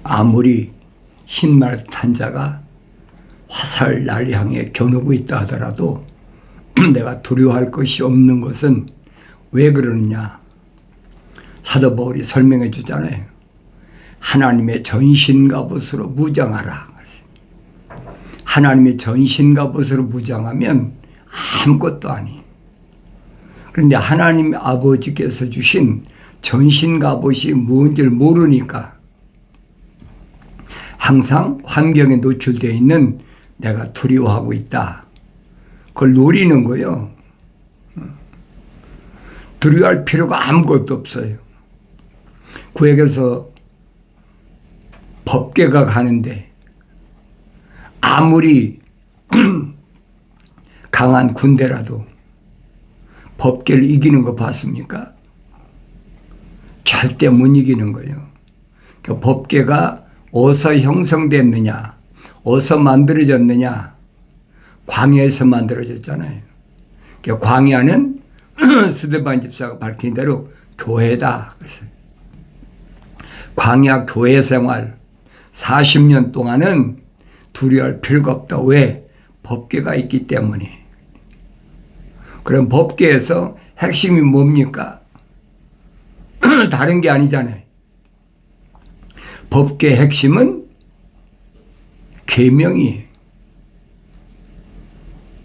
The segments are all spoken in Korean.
아무리 흰말 탄 자가 화살 날 향해 겨누고 있다 하더라도 내가 두려워할 것이 없는 것은 왜 그러느냐. 사도 바울이 설명해 주잖아요. 하나님의 전신갑옷으로 무장하라. 하나님의 전신갑옷으로 무장하면 아무것도 아니에요. 그런데 하나님 아버지께서 주신 전신갑옷이 뭔지를 모르니까 항상 환경에 노출되어 있는 내가 두려워하고 있다. 그걸 노리는 거예요. 두려워할 필요가 아무것도 없어요. 구약에서 법궤가 가는데 아무리 강한 군대라도 법궤를 이기는 거 봤습니까? 절대 못 이기는 거예요. 그 법궤가 어디서 형성됐느냐, 어디서 만들어졌느냐, 광야에서 만들어졌잖아요. 그 광야는 스데반 집사가 밝힌 대로 교회다. 그래서 광야 교회 생활 40년 동안은 두려워할 필요가 없다. 왜? 법궤가 있기 때문에. 그럼 법궤에서 핵심이 뭡니까? 다른 게 아니잖아요. 법궤의 핵심은 계명이에요.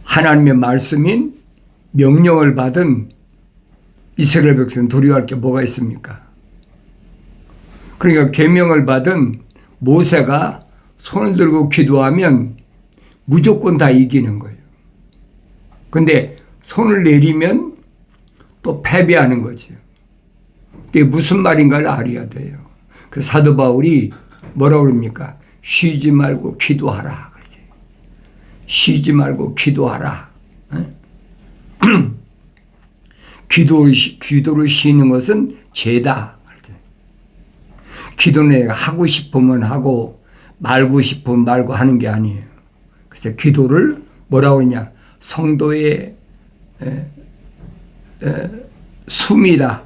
하나님의 말씀인 명령을 받은 이스라엘 백성은 두려워할 게 뭐가 있습니까? 그러니까 계명을 받은 모세가 손을 들고 기도하면 무조건 다 이기는 거예요. 근데 손을 내리면 또 패배하는 거죠. 그게 무슨 말인가를 알아야 돼요. 그 사도 바울이 뭐라고 그럽니까? 쉬지 말고 기도하라. 그러지. 쉬지 말고 기도하라. 기도를 쉬는 것은 죄다. 기도는 하고 싶으면 하고 말고 싶으면 말고 하는 게 아니에요. 그래서 기도를 뭐라고 하냐? 성도의 숨이다.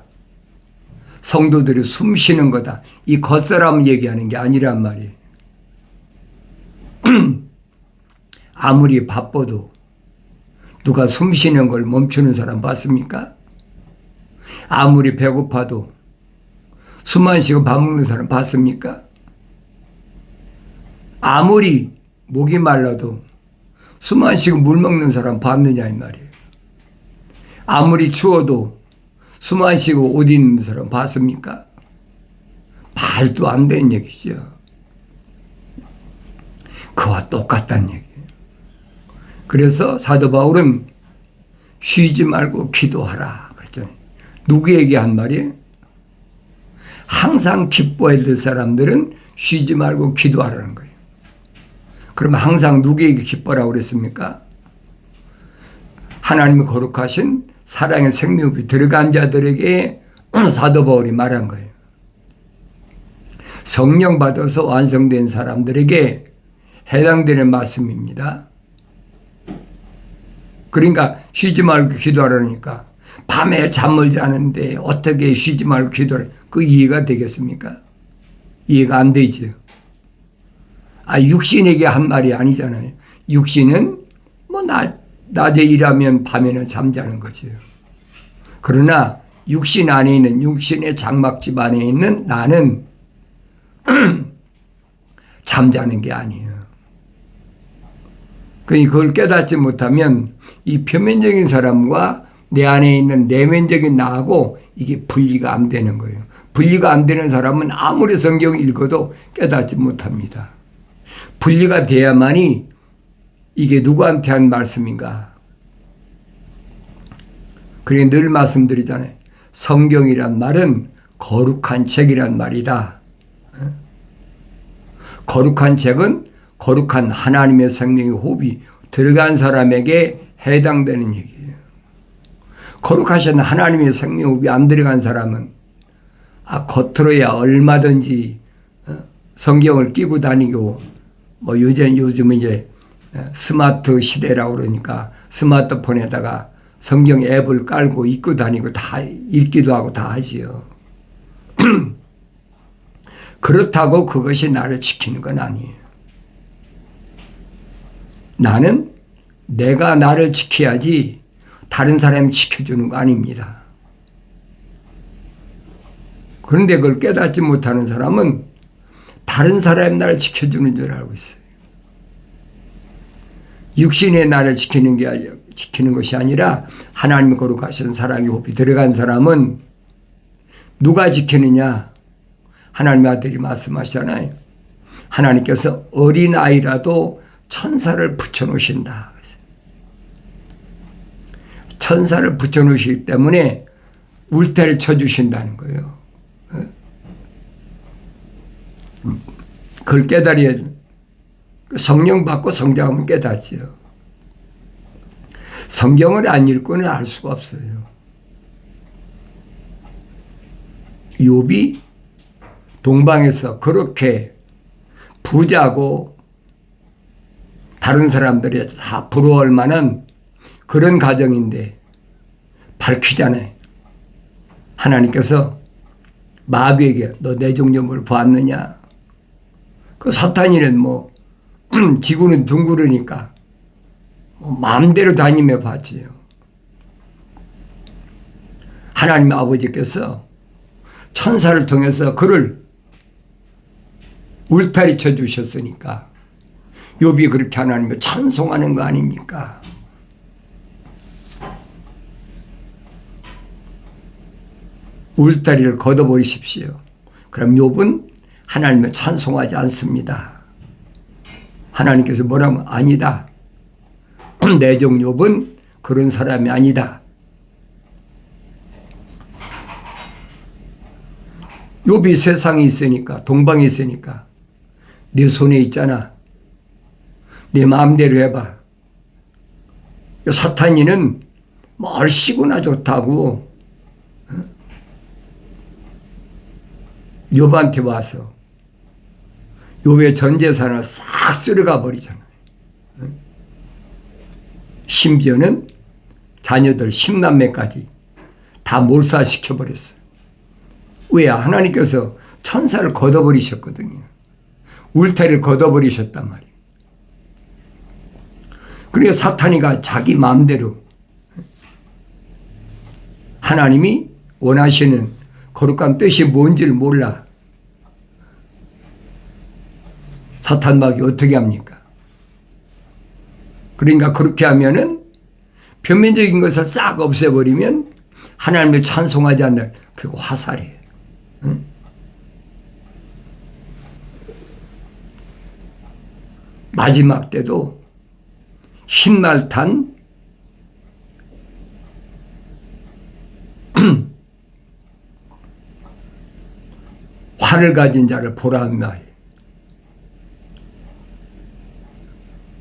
성도들이 숨 쉬는 거다. 이 겉사람 얘기하는 게 아니란 말이에요. 아무리 바빠도 누가 숨 쉬는 걸 멈추는 사람 봤습니까? 아무리 배고파도 숨 안 쉬고 밥 먹는 사람 봤습니까? 아무리 목이 말라도 숨 안 쉬고 물 먹는 사람 봤느냐 이 말이에요. 아무리 추워도 숨 안 쉬고 옷 입는 사람 봤습니까? 말도 안 되는 얘기죠. 그와 똑같다는 얘기예요. 그래서 사도 바울은 쉬지 말고 기도하라 그랬잖아요. 누구에게 한 말이에요? 항상 기뻐해야 될 사람들은 쉬지 말고 기도하라는 거예요. 그러면 항상 누구에게 기뻐라고 그랬습니까? 하나님의 거룩하신 사랑의 생명이 들어간 자들에게 사도 바울이 말한 거예요. 성령 받아서 완성된 사람들에게 해당되는 말씀입니다. 그러니까 쉬지 말고 기도하라니까 밤에 잠을 자는데 어떻게 쉬지 말고 기도하라. 그 이해가 되겠습니까? 이해가 안 되죠. 육신에게 한 말이 아니잖아요. 육신은 뭐 낮에 일하면 밤에는 잠자는 거죠. 그러나 육신 안에 있는 육신의 장막집 안에 있는 나는 잠자는 게 아니에요. 그걸 깨닫지 못하면 이 표면적인 사람과 내 안에 있는 내면적인 나하고 이게 분리가 안 되는 거예요. 분리가 안 되는 사람은 아무리 성경 읽어도 깨닫지 못합니다. 분리가 돼야만이 이게 누구한테 한 말씀인가. 그래 늘 말씀드리잖아요. 성경이란 말은 거룩한 책이란 말이다. 거룩한 책은 거룩한 하나님의 생명의 호흡이 들어간 사람에게 해당되는 얘기예요. 거룩하신 하나님의 생명의 호흡이 안 들어간 사람은 겉으로야 얼마든지 성경을 끼고 다니고 뭐 요즘은 이제 스마트 시대라고 그러니까 스마트폰에다가 성경 앱을 깔고 읽고 다니고 다 읽기도 하고 다 하지요. 그렇다고 그것이 나를 지키는 건 아니에요. 나는 내가 나를 지켜야지 다른 사람이 지켜주는 거 아닙니다. 그런데 그걸 깨닫지 못하는 사람은 다른 사람이 나를 지켜주는 줄 알고 있어요. 육신의 나를 지키는 것이 아니라 하나님의 거룩하신 사랑의 호흡이 들어간 사람은 누가 지키느냐? 하나님의 아들이 말씀하시잖아요. 하나님께서 어린아이라도 천사를 붙여놓으신다. 천사를 붙여놓으시기 때문에 울타리 쳐주신다는 거예요. 그걸 깨달아야지. 성령 받고 성장하면 깨닫지요. 성경을 안 읽고는 알 수가 없어요. 욥이 동방에서 그렇게 부자고 다른 사람들이 다 부러워할 만한 그런 가정인데 밝히잖아요. 하나님께서 마귀에게 너 내 종려을 보았느냐? 그 사탄이는 뭐 지구는 둥그러니까 마음대로 다니며 봤지요. 하나님 아버지께서 천사를 통해서 그를 울타리 쳐 주셨으니까 욥이 그렇게 하나님을 찬송하는 거 아닙니까? 울타리를 걷어버리십시오. 그럼 욥은 하나님을 찬송하지 않습니다. 하나님께서 뭐라면 아니다. 내 종 욥은 그런 사람이 아니다. 욥이 세상에 있으니까, 동방에 있으니까 내 손에 있잖아. 내 마음대로 해봐. 사탄이는 얼씨구나 좋다고 욥한테 와서 욥의 전 재산을 싹 쓸어가 버리잖아요. 심지어는 자녀들 10남매까지 다 몰살시켜 버렸어요. 왜? 하나님께서 천사를 걷어버리셨거든요. 울타리를 걷어버리셨단 말이에요. 그러니까 사탄이가 자기 마음대로 하나님이 원하시는 거룩한 뜻이 뭔지를 몰라. 사탄마귀 어떻게 합니까? 그러니까 그렇게 하면은 표면적인 것을 싹 없애버리면 하나님을 찬송하지 않는 그 화살이에요. 응? 마지막 때도 흰말 탄 활을 가진 자를 보라는 말이에요.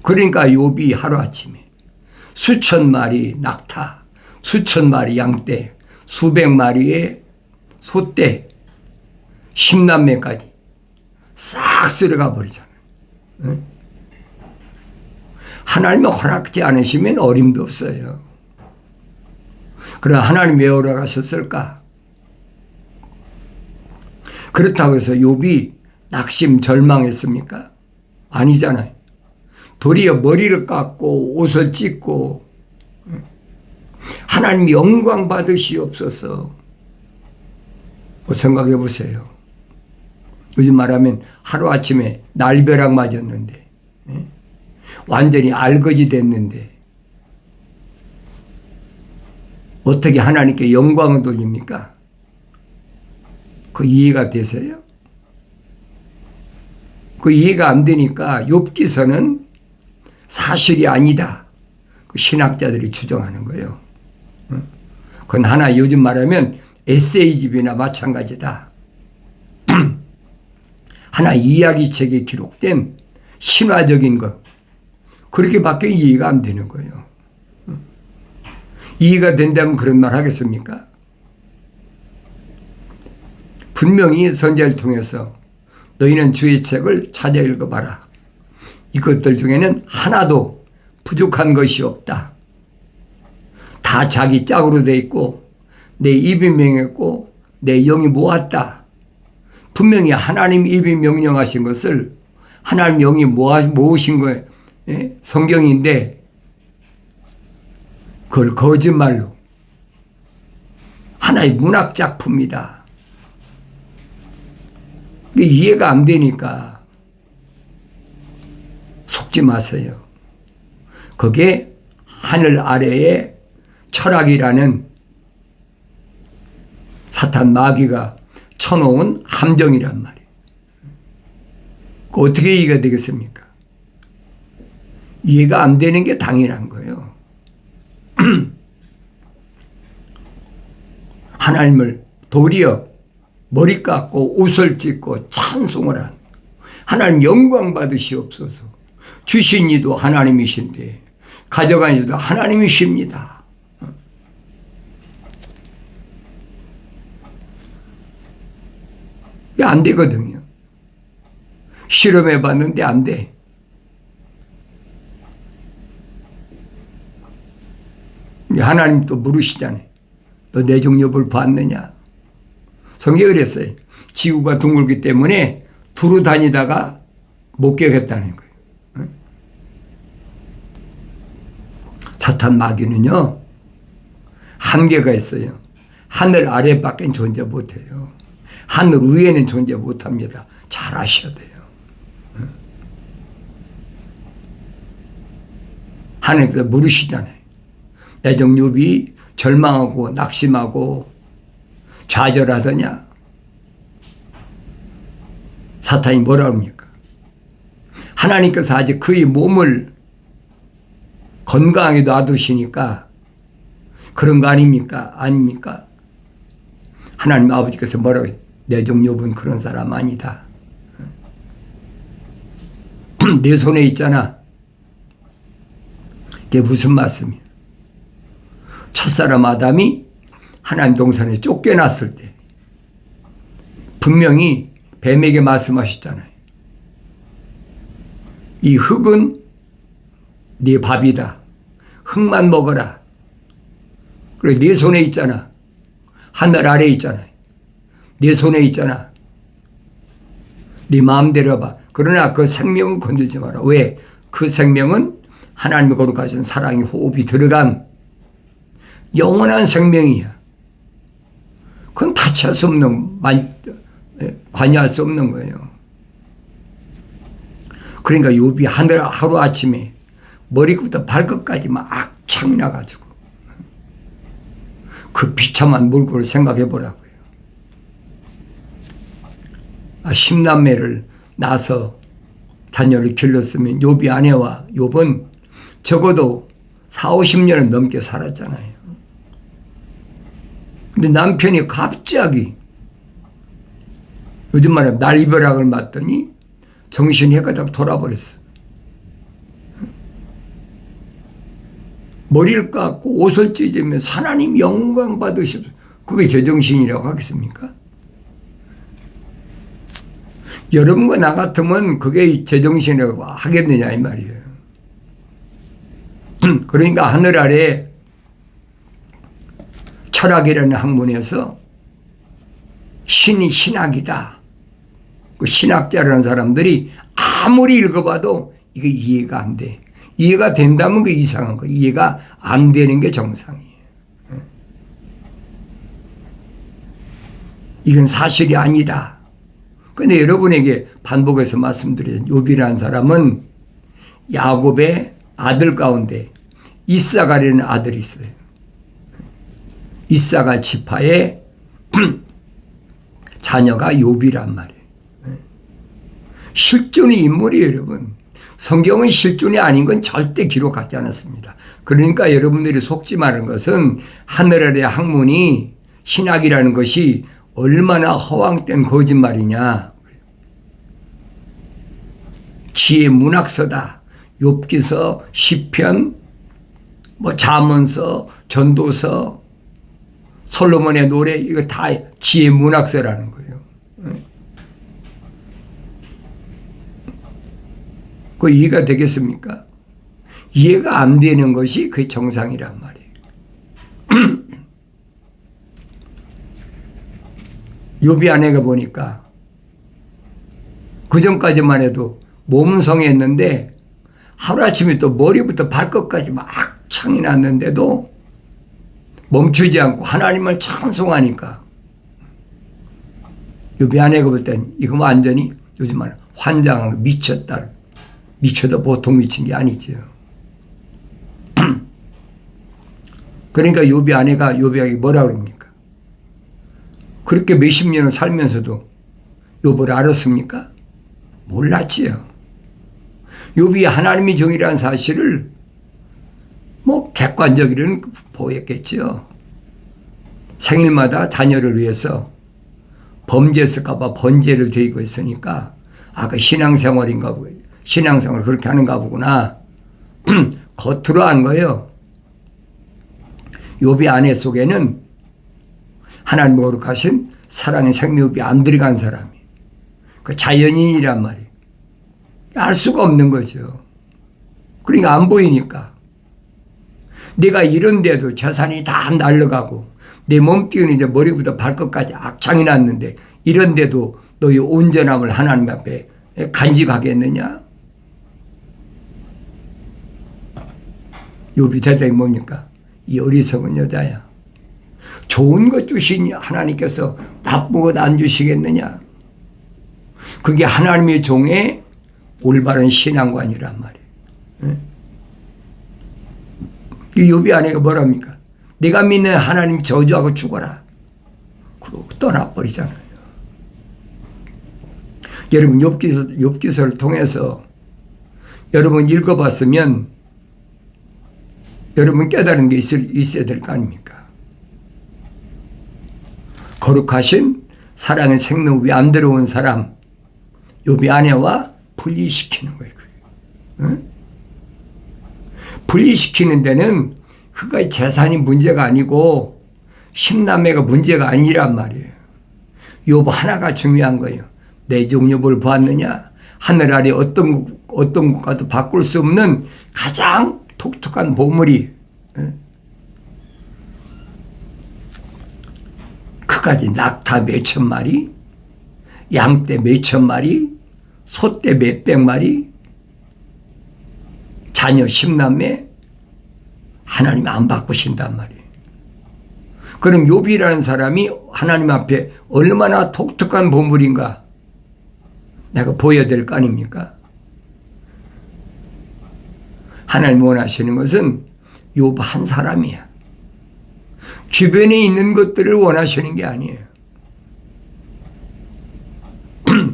그러니까 욥이 하루아침에 수천 마리 낙타, 수천 마리 양떼, 수백 마리의 소떼, 10남매까지 싹 쓸어가 버리잖아요. 응? 하나님이 허락지 않으시면 어림도 없어요. 그러나 하나님이 왜 허락하셨을까? 그렇다고 해서 욥이 낙심 절망했습니까? 아니잖아요. 도리어 머리를 깎고 옷을 찢고 하나님 영광 받으시옵소서. 생각해 보세요. 요즘 말하면 하루아침에 날벼락 맞았는데 완전히 알거지 됐는데 어떻게 하나님께 영광을 돌립니까? 그 이해가 되세요? 그 이해가 안 되니까 욥기서는 사실이 아니다. 그 신학자들이 주장하는 거예요. 그건 하나 요즘 말하면 에세이집이나 마찬가지다. 하나 이야기책에 기록된 신화적인 것. 그렇게밖에 이해가 안 되는 거예요. 이해가 된다면 그런 말 하겠습니까? 분명히 선지자를 통해서 너희는 주의 책을 찾아 읽어봐라. 이것들 중에는 하나도 부족한 것이 없다. 다 자기 짝으로 돼 있고 내 입이 명했고 내 영이 모았다. 분명히 하나님 입이 명령하신 것을 하나님 영이 모으신 거예요. 예? 성경인데 그걸 거짓말로 하나의 문학 작품이다. 이해가 안 되니까 속지 마세요. 그게 하늘 아래에 철학이라는 사탄 마귀가 쳐놓은 함정이란 말이에요. 어떻게 이해가 되겠습니까? 이해가 안 되는 게 당연한 거예요. 하나님을 도리어 머리 깎고 옷을 찢고 찬송을 한 하나님 영광 받으시옵소서. 주신 이도 하나님이신데 가져간 이도 하나님이십니다. 이게 안 되거든요. 실험해 봤는데 안 돼. 하나님 또 물으시잖아요. 너 내 종려볼 봤느냐? 성경이 그랬어요. 지구가 둥글기 때문에 두루 다니다가 목격했다는 거예요. 사탄 마귀는요, 한계가 있어요. 하늘 아래밖에 존재 못해요. 하늘 위에는 존재 못합니다. 잘 아셔야 돼요. 하나님께서 물으시잖아요. 내 종 욥이 절망하고 낙심하고 좌절하더냐? 사탄이 뭐라 합니까? 하나님께서 아직 그의 몸을 건강하게 놔두시니까 그런 거 아닙니까? 아닙니까? 하나님 아버지께서 뭐라고 해요? 내 종 욥은 그런 사람 아니다. 내 손에 있잖아. 이게 무슨 말씀이야? 첫사람 아담이 하나님 동산에 쫓겨났을 때 분명히 뱀에게 말씀하셨잖아요. 이 흙은 네 밥이다. 흙만 먹어라. 그래, 네 손에 있잖아. 하늘 아래에 있잖아. 네 손에 있잖아. 네 마음대로 해봐. 그러나 그 생명은 건들지 마라. 왜? 그 생명은 하나님의 거룩하신 사랑의 호흡이 들어간 영원한 생명이야. 그건 타치할 수 없는, 관여할 수 없는 거예요. 그러니까 욥이 하루아침에 머리부터 발끝까지 막 악창이 나가지고 그 비참한 물고를 생각해 보라고요. 10남매를 낳아서 자녀를 길렀으면 욥이 아내와 욥은 적어도 40-50년은 넘게 살았잖아요. 근데 남편이 갑자기 요즘 말하면 날벼락을 맞더니 정신이 해가지고 돌아버렸어. 머리를 깎고 옷을 찢으면서 하나님 영광 받으십시오. 그게 제정신이라고 하겠습니까? 여러분과 나 같으면 그게 제정신이라고 하겠느냐 이 말이에요. 그러니까 하늘 아래 철학이라는 학문에서 신이 신학이다. 그 신학자라는 사람들이 아무리 읽어봐도 이게 이해가 안 돼. 이해가 된다면 그 이상한 거. 이해가 안 되는 게 정상이에요. 이건 사실이 아니다. 그런데 여러분에게 반복해서 말씀드린 욥이라는 사람은 야곱의 아들 가운데 이사갈이라는 아들이 있어요. 이사갈 지파의 자녀가 욥이란 말이에요. 실존의 인물이에요, 여러분. 성경은 실존이 아닌 건 절대 기록하지 않았습니다. 그러니까 여러분들이 속지 마는 것은 하늘 아래 학문이 신학이라는 것이 얼마나 허황된 거짓말이냐. 지혜 문학서다. 욥기서, 시편, 잠언서, 전도서, 솔로몬의 노래, 이거 다 지혜 문학서라는 거예요. 그 이해가 되겠습니까? 이해가 안 되는 것이 그 정상이란 말이에요. 욥이 아내가 보니까 그전까지만 해도 몸은 성했는데 하루아침에 또 머리부터 발끝까지 막 창이 났는데도 멈추지 않고 하나님을 찬송하니까 욥이 아내가 볼 땐 이거 완전히 요즘 말 환장한 거 미쳤다. 미쳐도 보통 미친 게 아니죠. 그러니까 욥이 아내가 욥에게 뭐라 그럽니까? 그렇게 몇십 년을 살면서도 욥을 알았습니까? 몰랐지요. 욥이 하나님의 종이라는 사실을 뭐 객관적으로는 보였겠지요. 생일마다 자녀를 위해서 범죄했을까봐 번제를 드리고 있으니까 그 신앙생활인가 보고 신앙생활을 그렇게 하는가 보구나. 겉으로 한 거예요. 욥의 아내 속에는 하나님 거룩하신 사랑의 생명이 안 들어간 사람이 그 자연인이란 말이에요. 알 수가 없는 거죠. 그러니까 안 보이니까. 내가 이런데도 재산이 다 날라가고 내 몸뚱이는 이제 머리부터 발끝까지 악창이 났는데 이런데도 너의 온전함을 하나님 앞에 간직하겠느냐? 욥이 대답이 뭡니까? 이 어리석은 여자야. 좋은 것 주신 하나님께서 나쁜 것 안 주시겠느냐? 그게 하나님의 종의 올바른 신앙관이란 말이에요. 이 욥이 아내가 뭐랍니까? 내가 믿는 하나님 저주하고 죽어라. 그러고 떠나버리잖아요. 여러분 욥기서를 통해서 여러분 읽어봤으면 여러분 깨달은 게 있어야 될 거 아닙니까? 거룩하신 사랑의 생명 위에 안 들어온 사람 욥이 아내와 분리시키는 거예요. 응? 분리시키는 데는 그가 재산이 문제가 아니고 십남매가 문제가 아니란 말이에요. 욥 하나가 중요한 거예요. 내 종 욥을 보았느냐? 하늘 아래 어떤 것과도 바꿀 수 없는 가장 독특한 보물이 그까지 낙타 몇천 마리, 양떼 몇천 마리, 소떼 몇백 마리, 자녀 십남매 하나님 안 바꾸신단 말이에요. 그럼 욥이라는 사람이 하나님 앞에 얼마나 독특한 보물인가 내가 보여야 될 거 아닙니까? 하나님 원하시는 것은 욥 한 사람이야. 주변에 있는 것들을 원하시는 게 아니에요.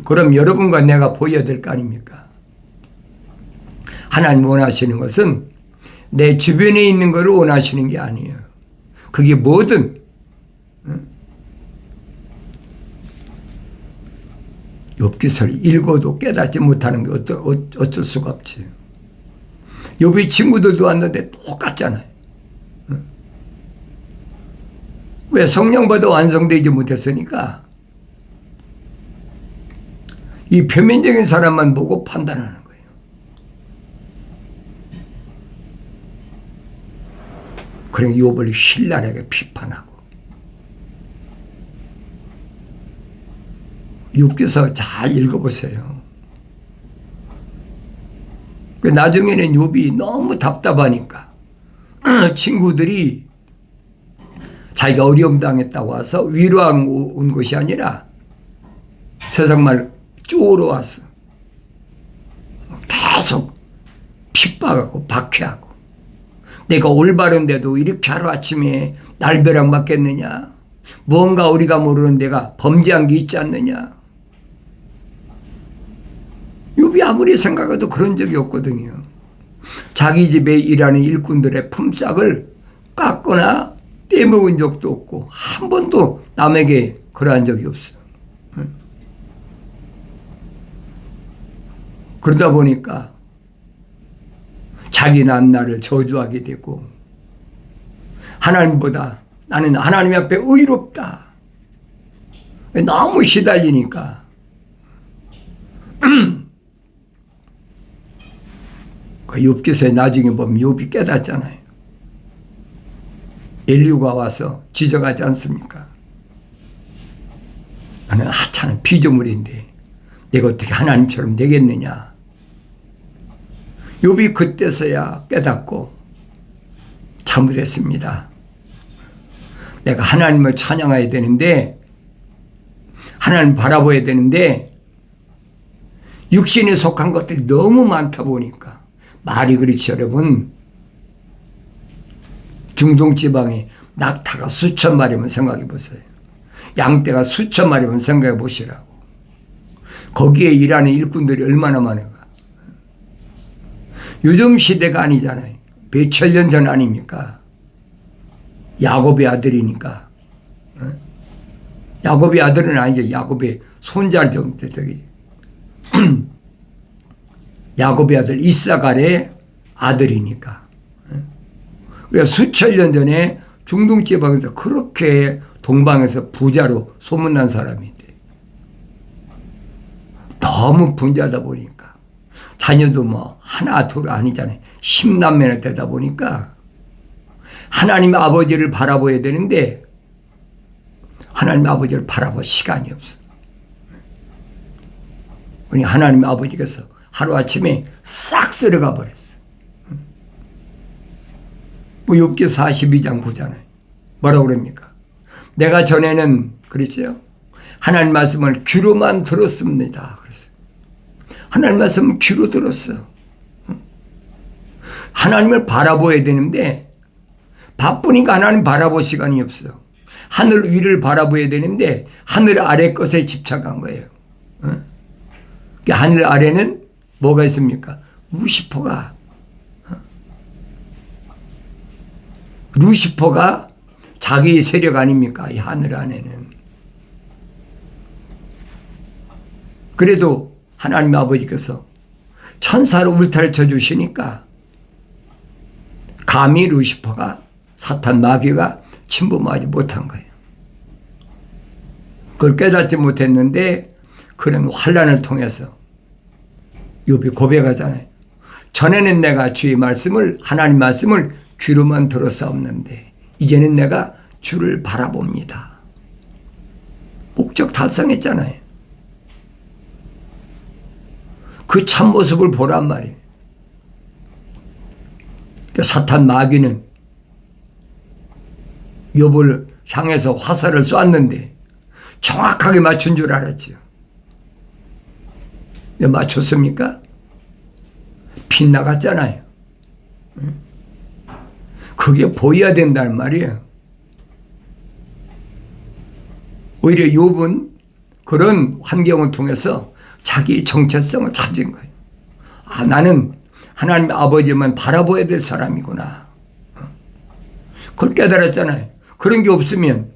그럼 여러분과 내가 보여야 될 거 아닙니까? 하나님 원하시는 것은 내 주변에 있는 것을 원하시는 게 아니에요. 그게 뭐든 욥기서를 읽어도 깨닫지 못하는 게 어쩔 수가 없지. 욥의 친구들도 왔는데 똑같잖아요. 왜? 성령보다 완성되지 못했으니까 이 표면적인 사람만 보고 판단하는 거예요. 그러니까 욥을 신랄하게 비판하고 욥기서 잘 읽어보세요. 나중에는 욥이 너무 답답하니까 친구들이 자기가 어려움 당했다고 와서 위로하는 온 것이 아니라 세상말 쪼으러 왔어. 계속 핍박하고 박해하고 내가 올바른데도 이렇게 하루아침에 날벼락 맞겠느냐? 무언가 우리가 모르는 내가 범죄한 게 있지 않느냐? 욥이 아무리 생각해도 그런 적이 없거든요. 자기 집에 일하는 일꾼들의 품삯을 깎거나 떼먹은 적도 없고 한 번도 남에게 그러한 적이 없어요. 그러다 보니까 자기 난나를 저주하게 되고 하나님보다 나는 하나님 앞에 의롭다. 너무 시달리니까 그 욥기서에 나중에 보면 욥이 깨닫잖아요. 엘리후가 와서 지적하지 않습니까? 나는 하찮은 피조물인데 내가 어떻게 하나님처럼 되겠느냐. 욥이 그때서야 깨닫고 잘못했습니다. 내가 하나님을 찬양해야 되는데, 하나님 바라봐야 되는데, 육신에 속한 것들이 너무 많다 보니까, 말이 그렇지 여러분. 중동지방에 낙타가 수천 마리면 생각해 보세요. 양떼가 수천 마리면 생각해 보시라고. 거기에 일하는 일꾼들이 얼마나 많은가. 요즘 시대가 아니잖아요. 몇천 년 전 아닙니까? 야곱의 아들이니까. 야곱의 아들은 아니죠. 야곱의 손자 정도 되기. 야곱의 아들 이사갈의 아들이니까. 그래서 수천 년 전에 중동 지방에서 그렇게 동방에서 부자로 소문난 사람인데, 너무 분주하다 보니까 자녀도 뭐 하나 둘 아니잖아요. 10남매나 되다 보니까 하나님 아버지를 바라봐야 되는데 하나님 아버지를 바라볼 시간이 없어. 그러니까 하나님 아버지께서 하루아침에 싹 쓸어가 버렸어. 뭐 욥기 42장 9잖아요. 뭐라고 그럽니까? 내가 전에는 그랬죠. 하나님 말씀을 귀로만 들었습니다. 그랬어요. 하나님 말씀을 귀로 들었어. 하나님을 바라봐야 되는데 바쁘니까 하나님 바라볼 시간이 없어. 하늘 위를 바라봐야 되는데 하늘 아래 것에 집착한 거예요. 하늘 아래는 뭐가 있습니까? 루시퍼가 자기의 세력 아닙니까? 이 하늘 안에는. 그래도 하나님 아버지께서 천사로 울타리를 쳐주시니까 감히 루시퍼가 사탄 마귀가 침범하지 못한 거예요. 그걸 깨닫지 못했는데 그런 환난을 통해서 욥이 고백하잖아요. 전에는 내가 주의 말씀을, 하나님 말씀을 귀로만 들었사옵는데 이제는 내가 주를 바라봅니다. 목적 달성했잖아요. 그 참모습을 보란 말이에요. 사탄 마귀는 욥을 향해서 화살을 쐈는데 정확하게 맞춘 줄 알았죠. 맞췄습니까? 빗나갔잖아요. 그게 보여야 된다는 말이에요. 오히려 욥은 그런 환경을 통해서 자기 정체성을 찾은 거예요. 아, 나는 하나님 아버지만 바라봐야 될 사람이구나. 그걸 깨달았잖아요. 그런 게 없으면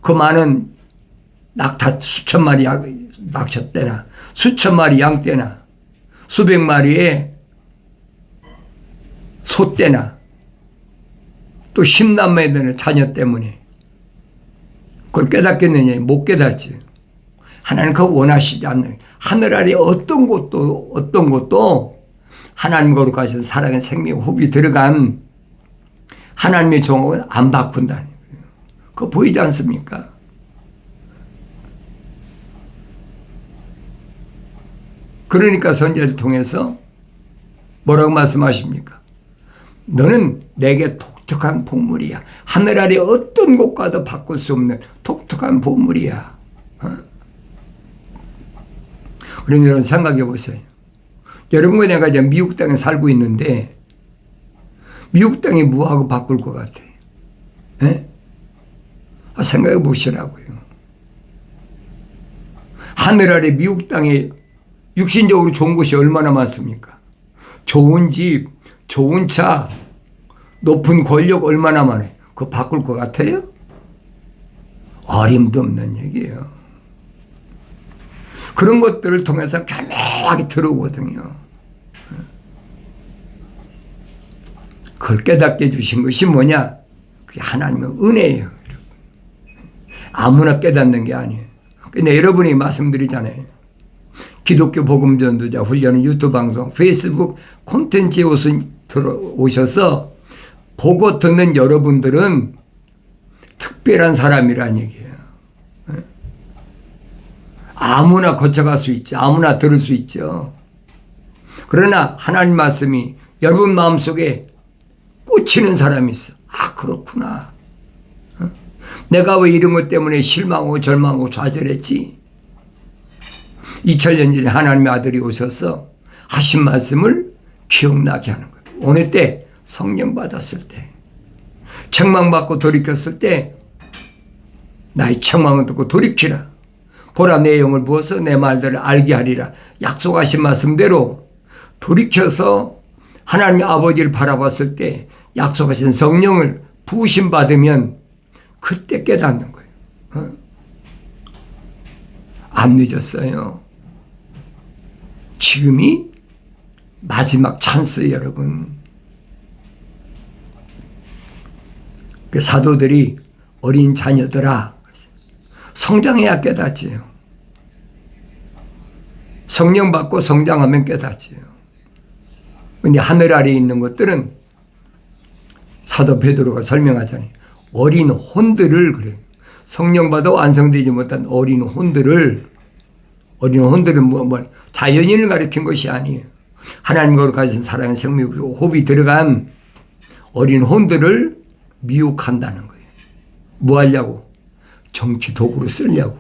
그 많은 낙타 수천 마리 낙타떼나 수천 마리 양떼나 수백 마리의 소떼나 또 10남매 되는 자녀 때문에 그걸 깨닫겠느냐? 못 깨닫지. 하나님 그거 원하시지 않는 하늘 아래 어떤 것도 하나님 거룩하신 사랑의 생명 호흡이 들어간 하나님의 종은 안 바꾼다는 거예요. 그거 보이지 않습니까? 그러니까 선지자를 통해서 뭐라고 말씀하십니까? 너는 내게 독특한 보물이야. 하늘 아래 어떤 곳과도 바꿀 수 없는 독특한 보물이야. 그럼 여러분 생각해 보세요. 여러분과 내가 이제 미국 땅에 살고 있는데 미국 땅이 뭐하고 바꿀 것 같아요? 생각해 보시라고요. 하늘 아래 미국 땅에 육신적으로 좋은 곳이 얼마나 많습니까? 좋은 집, 좋은 차, 높은 권력 얼마나 많아요? 그거 바꿀 것 같아요? 어림도 없는 얘기예요. 그런 것들을 통해서 교묘하게 들어오거든요. 그걸 깨닫게 해주신 것이 뭐냐? 그게 하나님의 은혜예요. 아무나 깨닫는 게 아니에요. 근데 여러분이 말씀드리잖아요. 기독교 복음전도자 훈련은 유튜브 방송, 페이스북 콘텐츠에 들어오셔서 보고 듣는 여러분들은 특별한 사람이란 얘기예요. 아무나 거쳐갈 수 있죠. 아무나 들을 수 있죠. 그러나 하나님 말씀이 여러분 마음속에 꽂히는 사람이 있어. 아, 그렇구나. 내가 왜 이런 것 때문에 실망하고 절망하고 좌절했지? 2000년 전에 하나님의 아들이 오셔서 하신 말씀을 기억나게 하는 거예요. 어느 때? 성령 받았을 때. 책망받고 돌이켰을 때 나의 책망을 듣고 돌이키라. 보라, 내 영을 부어서 내 말들을 알게 하리라. 약속하신 말씀대로 돌이켜서 하나님 아버지를 바라봤을 때 약속하신 성령을 부으심 받으면 그때 깨닫는 거예요. 안 늦었어요. 지금이 마지막 찬스예요, 여러분. 그 사도들이 어린 자녀들아, 성장해야 깨닫지요. 성령 받고 성장하면 깨닫지요. 근데 하늘 아래에 있는 것들은 사도 베드로가 설명하잖아요. 어린 혼들을, 그래요. 성령 받아 완성되지 못한 어린 혼들은 자연인을 가리킨 것이 아니에요. 하나님과 가진 사랑의 생명 그리고 호흡이 들어간 어린 혼들을 미혹한다는 거예요. 뭐 하려고? 정치 도구로 쓰려고.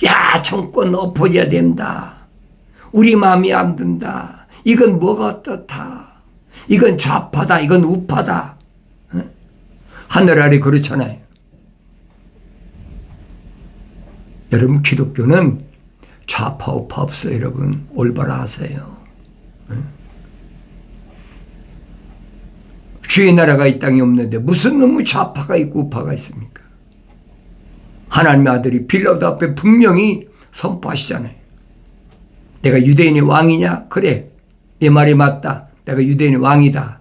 야, 정권 엎어져야 된다. 우리 마음이 안 든다. 이건 뭐가 어떻다. 이건 좌파다. 이건 우파다. 하늘 아래 그렇잖아요. 여러분, 기독교는 좌파 우파 없어요. 여러분, 올바라 하세요. 주의 나라가 이 땅에 없는데 무슨 놈의 좌파가 있고 우파가 있습니까? 하나님의 아들이 빌라도 앞에 분명히 선포하시잖아요. 내가 유대인의 왕이냐? 그래, 내 말이 맞다. 내가 유대인의 왕이다.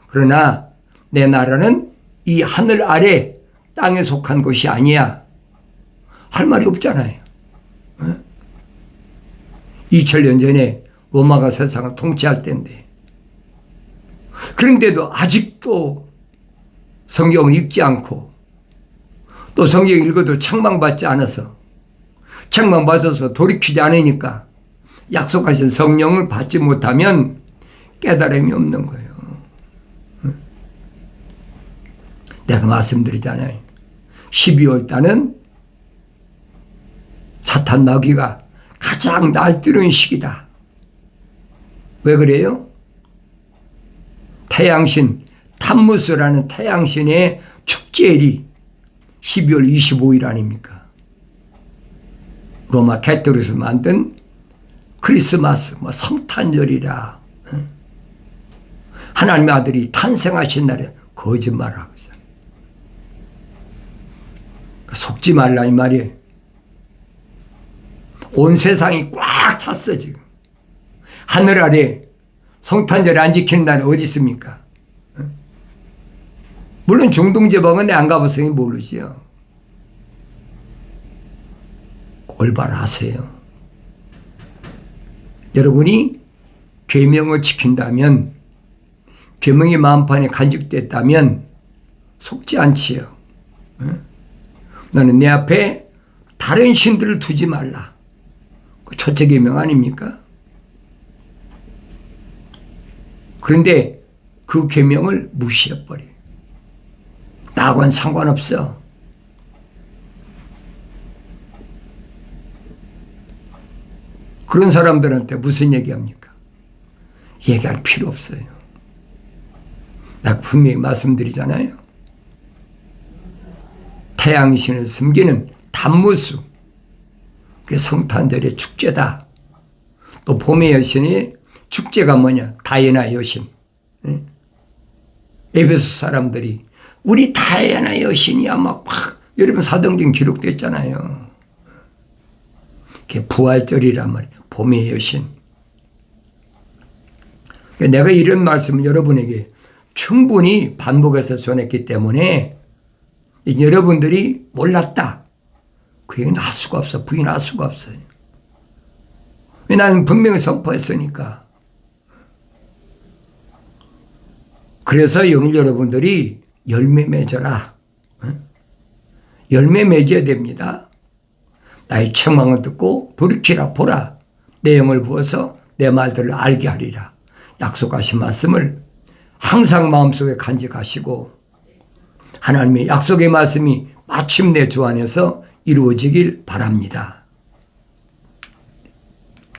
그러나 내 나라는 이 하늘 아래 땅에 속한 것이 아니야. 할 말이 없잖아요. 2000년 전에 로마가 세상을 통치할 때인데, 그런데도 아직도 성경을 읽지 않고 또 성경 읽어도 책망받지 않아서, 책망받아서 돌이키지 않으니까 약속하신 성령을 받지 못하면 깨달음이 없는 거예요. 내가 말씀드리잖아요. 12월 달은 사탄 마귀가 가장 날뛰는 시기다. 왜 그래요? 태양신 탐무스라는 태양신의 축제일이 12월 25일 아닙니까? 로마 캐토릭에서 만든 크리스마스, 성탄절이라. 하나님의 아들이 탄생하신 날에 거짓말하고 있어요. 속지 말라 이 말이에요. 온 세상이 꽉 찼어 지금. 하늘 아래 성탄절 안 지키는 날이 어디 있습니까? 물론 중동지방은 내 안 가봤으니 모르지요. 올바르하세요. 여러분이 계명을 지킨다면, 계명이 마음판에 간직됐다면 속지 않지요. 나는 내 앞에 다른 신들을 두지 말라. 첫째 계명 아닙니까? 그런데 그 계명을 무시해버려. 나하고는 상관없어. 그런 사람들한테 무슨 얘기합니까? 얘기할 필요 없어요. 내가 분명히 말씀드리잖아요. 태양신을 섬기는 단무수, 그게 성탄절의 축제다. 또 봄의 여신의 축제가 뭐냐? 다이애나 여신. 에베소 사람들이 우리 다이애나 여신이야 막 여러분 사도행전 기록됐잖아요. 그게 부활절이란 말이에요. 봄의 여신. 내가 이런 말씀을 여러분에게 충분히 반복해서 전했기 때문에 여러분들이 몰랐다. 그 얘기는 할 수가 없어. 부인할 수가 없어요. 왜? 나는 분명히 선포했으니까. 그래서 오늘 여러분들이 열매 맺어라. 열매 맺어야 됩니다. 나의 책망을 듣고 돌이키라 보라. 내 영을 부어서 내 말들을 알게 하리라. 약속하신 말씀을 항상 마음속에 간직하시고 하나님의 약속의 말씀이 마침내 주 안에서 이루어지길 바랍니다.